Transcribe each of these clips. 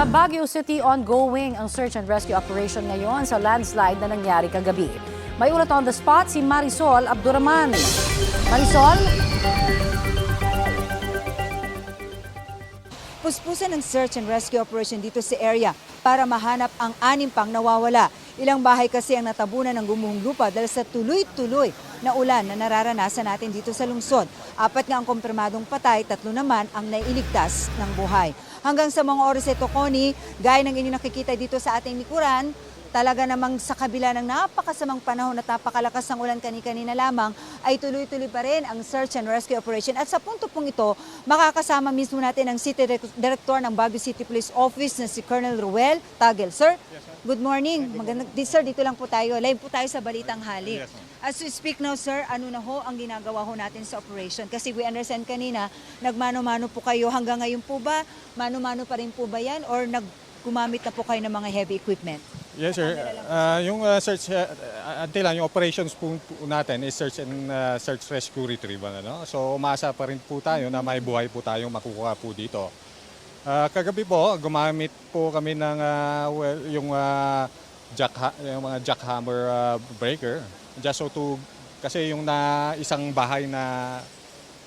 Sa Baguio City, ongoing ang search and rescue operation ngayon sa landslide na nangyari kagabi. May ulat on the spot si Marisol Abduraman. Marisol? Puspusan ng search and rescue operation dito sa area para mahanap ang 6 pang nawawala. Ilang bahay kasi ang natabunan ng gumuhong lupa dahil sa tuloy-tuloy na ulan na nararanasan natin dito sa lungsod. 4 nga ang kumpirmadong patay, 3 naman ang naiiligtas ng buhay. Hanggang sa mga oras ito, Connie, gaya ng inyong nakikita dito sa ating likuran, talaga namang sa kabila ng napakasamang panahon at napakalakas ng ulan kani-kanina lamang, ay tuloy-tuloy pa rin ang search and rescue operation. At sa punto pong ito, makakasama mismo natin ang City Director ng Baguio City Police Office na si Colonel Ruel Tagel. Sir, good morning. Sir, dito lang po tayo. Live po tayo sa Balitang Halik. As we speak now, sir, ano na ho ang ginagawa ho natin sa operation? Kasi we understand kanina, nagmano-mano po kayo. Hanggang ngayon po ba, mano-mano pa rin po ba yan? Or gumamit na po kayo ng mga heavy equipment? Yes, sir. Yung search, until yung operations po natin is search and search rescue retrieval. Ano? So umasa pa rin po tayo na may buhay po tayong makukuha po dito. Kagabi po, gumamit po kami ng yung mga jackhammer breaker. Just so to, kasi yung isang bahay na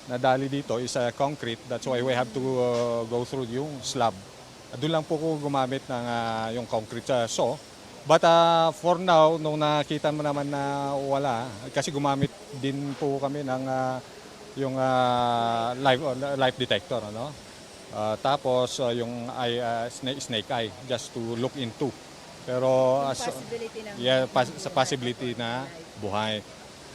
nadali dito is concrete. That's why we have to go through yung slab. Doon lang po ko gumamit ng yung concrete saw. But for now, nung nakita mo naman na wala, kasi gumamit din po kami ng yung life detector. Ano? Tapos yung snake eye, just to look into. Pero sa possibility na buhay.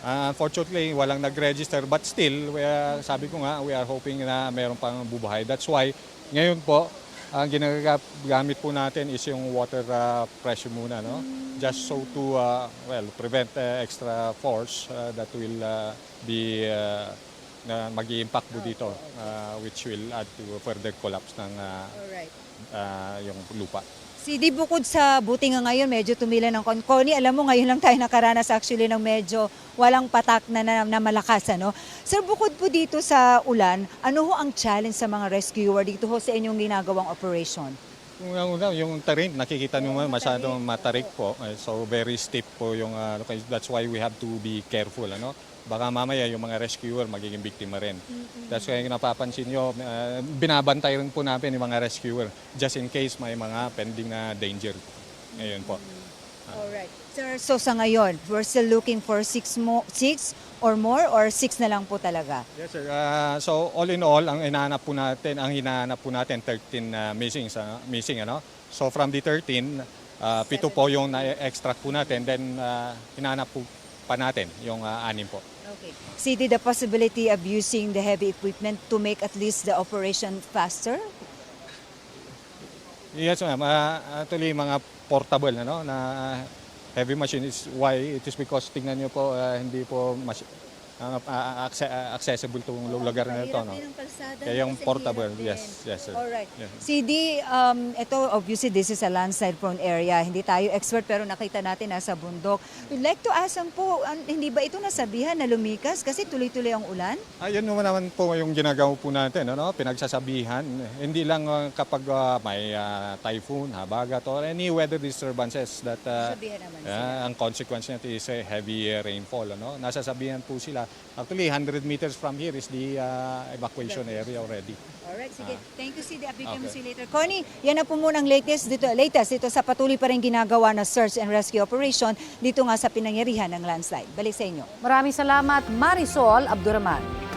Unfortunately, walang nag-register, but still, sabi ko nga, we are hoping na mayroon pang bubuhay. That's why, ngayon po, ang ginagamit po natin is yung water pressure muna, no? Just so to prevent extra force that will be mag-i-impact po dito, which will add to further collapse ng yung lupa. CD, bukod sa buti nga ngayon, medyo tumila ng Connie. Alam mo, ngayon lang tayo nakaranas actually ng medyo walang patak na malakas. Ano? Sir, bukod po dito sa ulan, ano ho ang challenge sa mga rescuer dito ho sa inyong ginagawang operation? Yung terrain, nakikita nyo masyadong matarik po. So very steep po yung, that's why we have to be careful. Ano? Baka mamaya yung mga rescuer magiging biktima rin. That's why yung napapansin nyo, binabantay rin po natin yung mga rescuer just in case may mga pending na danger. Ngayon po. Alright. Sir, so sa ngayon, we're still looking for 6 or more or 6 na lang po talaga? Yes, sir. So all in all, ang hinahanap po natin 13 missing. Ano? So from the 13, 7 po yung na-extract po natin, then hinahanap po pa natin yung 6 po. Okay. CD, the possibility of using the heavy equipment to make at least the operation faster? Yes, ma'am. Actually, mga portable na heavy machine is why it is because tingnan niyo po hindi po accessible itong lugar na ito. No? Kaya yung portable, yes, sir. Alright. Yes. CD, ito obviously this is a landslide prone area. Hindi tayo expert pero nakita natin nasa bundok. We'd like to ask po, hindi ba ito nasabihan na lumikas kasi tuloy-tuloy ang ulan? Ayun naman po yung ginagawa po natin, pinagsasabihan. Hindi lang kapag may typhoon, habagat, or any weather disturbances that ang consequence nito is heavy rainfall. Nasasabihan po sila. Actually, 100 meters from here is the evacuation area already. Alright, sige. Thank you, CD. Update mo si later. Connie, yan na po muna ang latest dito sa patuloy pa rin ginagawa na search and rescue operation dito nga sa pinangyarihan ng landslide. Balik sa inyo. Maraming salamat, Marisol Abduraman.